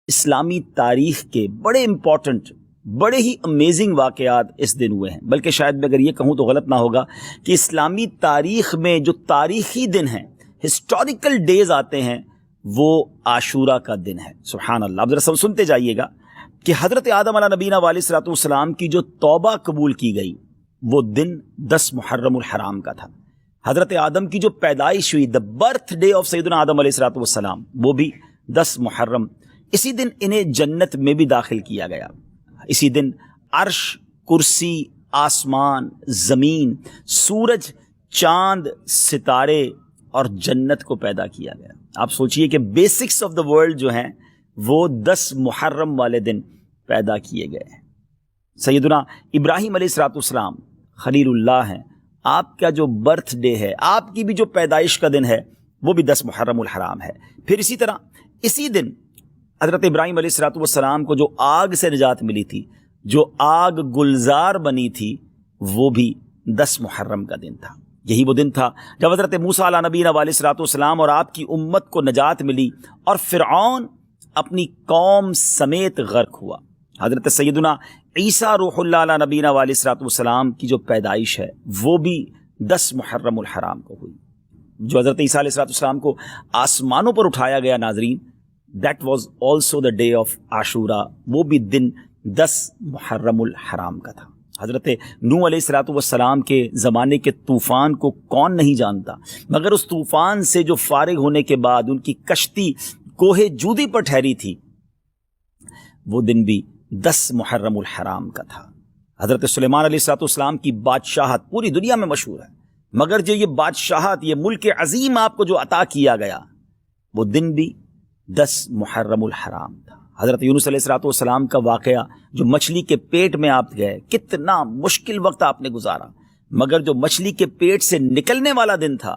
اسلامی تاریخ کے بڑے امپورٹنٹ، بڑے ہی امیزنگ واقعات اس دن ہوئے ہیں، بلکہ شاید میں اگر یہ کہوں تو غلط نہ ہوگا کہ اسلامی تاریخ میں جو تاریخی دن ہیں، ہسٹوریکل ڈیز آتے ہیں، وہ عاشورہ کا دن ہے۔ سبحان اللہ۔ اب ذرا سنتے جائیے گا کہ حضرت آدم علیہ نبینا علیہ الصلوۃ والسلام کی جو توبہ قبول کی گئی وہ دن 10 محرم الحرام کا تھا۔ حضرت آدم کی جو پیدائش ہوئی، دا برتھ ڈے آف سیدنا آدم علیہ الصلوۃ والسلام، وہ بھی 10 محرم۔ اسی دن انہیں جنت میں بھی داخل کیا گیا۔ اسی دن عرش، کرسی، آسمان، زمین، سورج، چاند، ستارے اور جنت کو پیدا کیا گیا۔ آپ سوچئے کہ بیسکس آف دا ورلڈ جو ہیں وہ 10 محرم والے دن پیدا کیے گئے ہیں۔ سیدنا ابراہیم علیہ الصلوۃ والسلام خلیل اللہ ہیں، آپ کا جو برتھ ڈے ہے، آپ کی بھی جو پیدائش کا دن ہے، وہ بھی 10 محرم الحرام ہے۔ پھر اسی طرح اسی دن حضرت ابراہیم علیہ الصلوۃ والسلام کو جو آگ سے نجات ملی تھی، جو آگ گلزار بنی تھی، وہ بھی 10 محرم کا دن تھا۔ یہی وہ دن تھا جب حضرت موسیٰ علیہ نبینا علیہ الصلوۃ والسلام اور آپ کی امت کو نجات ملی اور فرعون اپنی قوم سمیت غرق ہوا۔ حضرت سیدنا عیسیٰ روح اللہ علیہ نبینا علیہ الصلوۃ والسلام کی جو پیدائش ہے وہ بھی 10 محرم الحرام کو ہوئی۔ جو حضرت عیسیٰ علیہ الصلوۃ والسلام کو آسمانوں پر اٹھایا گیا، ناظرین، that was also the day of عاشورہ، وہ بھی دن 10 محرم الحرام کا تھا۔ حضرت نوح علیہ الصلوۃ والسلام کے زمانے کے طوفان کو کون نہیں جانتا، مگر اس طوفان سے جو فارغ ہونے کے بعد ان کی کشتی کوہ جودی پر ٹھہری تھی، وہ دن بھی 10 محرم الحرام کا تھا۔ حضرت سلیمان علیہ الصلوۃ والسلام کی بادشاہت پوری دنیا میں مشہور ہے، مگر جو یہ بادشاہت، یہ ملک عظیم آپ کو جو عطا کیا گیا، وہ دن بھی 10 محرم الحرام تھا۔ حضرت یونس علیہ الصلوۃ والسلام کا واقعہ، جو مچھلی کے پیٹ میں آپ گئے، کتنا مشکل وقت آپ نے گزارا، مگر جو مچھلی کے پیٹ سے نکلنے والا دن تھا،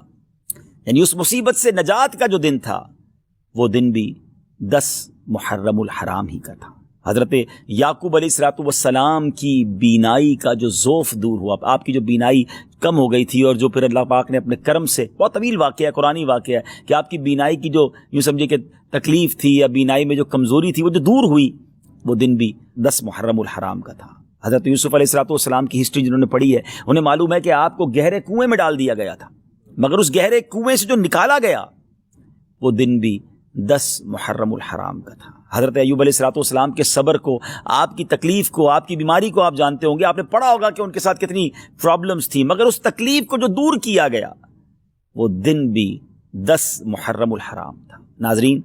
یعنی اس مصیبت سے نجات کا جو دن تھا، وہ دن بھی 10 محرم الحرام ہی کا تھا۔ حضرت یعقوب علیہ الصلوۃ والسلام کی بینائی کا جو ذوف دور ہوا، آپ کی جو بینائی کم ہو گئی تھی، اور جو پھر اللہ پاک نے اپنے کرم سے، بہت طویل واقعہ ہے، قرآنی واقعہ ہے کہ آپ کی بینائی کی جو یوں سمجھے کہ تکلیف تھی یا بینائی میں جو کمزوری تھی، وہ جو دور ہوئی، وہ دن بھی 10 محرم الحرام کا تھا۔ حضرت یوسف علیہ الصلوۃ والسلام کی ہسٹری جنہوں نے پڑھی ہے، انہیں معلوم ہے کہ آپ کو گہرے کنویں میں ڈال دیا گیا تھا، مگر اس گہرے کنویں سے جو نکالا گیا، وہ دن بھی 10 محرم الحرام کا تھا۔ حضرت ایوب علیہ الصلوۃ والسلام کے صبر کو، آپ کی تکلیف کو، آپ کی بیماری کو آپ جانتے ہوں گے، آپ نے پڑھا ہوگا کہ ان کے ساتھ کتنی پرابلمز تھی، مگر اس تکلیف کو جو دور کیا گیا، وہ دن بھی 10 محرم الحرام تھا۔ ناظرین،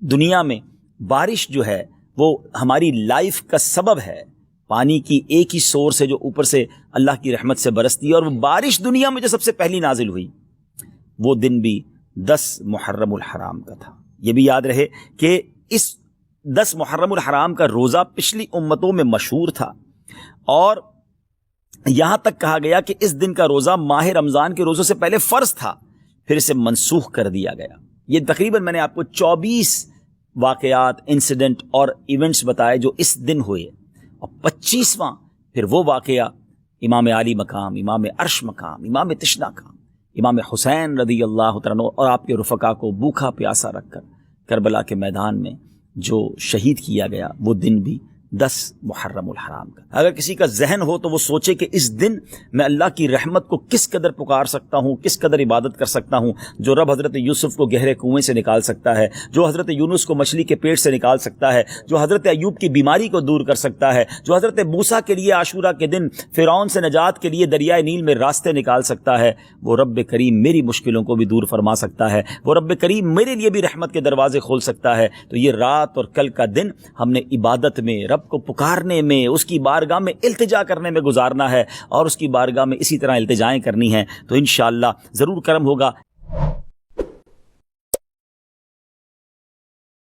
دنیا میں بارش جو ہے وہ ہماری لائف کا سبب ہے، پانی کی ایک ہی سورس ہے جو اوپر سے اللہ کی رحمت سے برستی ہے، اور وہ بارش دنیا میں جو سب سے پہلی نازل ہوئی، وہ دن بھی 10 محرم الحرام کا تھا۔ یہ بھی یاد رہے کہ اس 10 محرم الحرام کا روزہ پچھلی امتوں میں مشہور تھا، اور یہاں تک کہا گیا کہ اس دن کا روزہ ماہ رمضان کے روزوں سے پہلے فرض تھا، پھر اسے منسوخ کر دیا گیا۔ یہ تقریباً میں نے آپ کو 24 واقعات، انسیڈنٹ اور ایونٹس بتائے جو اس دن ہوئے، اور 25واں پھر وہ واقعہ امام عالی مقام، امام عرش مقام، امام تشنا مقام، امام حسین رضی اللہ تعالیٰ عنہ اور آپ کے رفقا کو بھوکا پیاسا رکھ کر کربلا کے میدان میں جو شہید کیا گیا، وہ دن بھی 10 محرم الحرام کا۔ اگر کسی کا ذہن ہو تو وہ سوچے کہ اس دن میں اللہ کی رحمت کو کس قدر پکار سکتا ہوں، کس قدر عبادت کر سکتا ہوں۔ جو رب حضرت یوسف کو گہرے کنویں سے نکال سکتا ہے، جو حضرت یونس کو مچھلی کے پیٹ سے نکال سکتا ہے، جو حضرت ایوب کی بیماری کو دور کر سکتا ہے، جو حضرت موسیٰ کے لیے عاشورہ کے دن فرعون سے نجات کے لیے دریائے نیل میں راستے نکال سکتا ہے، وہ رب کریم میری مشکلوں کو بھی دور فرما سکتا ہے، وہ رب کریم میرے لیے بھی رحمت کے دروازے کھول سکتا ہے۔ تو یہ رات اور کل کا دن ہم نے عبادت میں، رب کو پکارنے میں، اس کی بارگاہ میں التجا کرنے میں گزارنا ہے، اور اس کی بارگاہ میں اسی طرح التجائیں کرنی ہیں، تو انشاءاللہ ضرور کرم ہوگا۔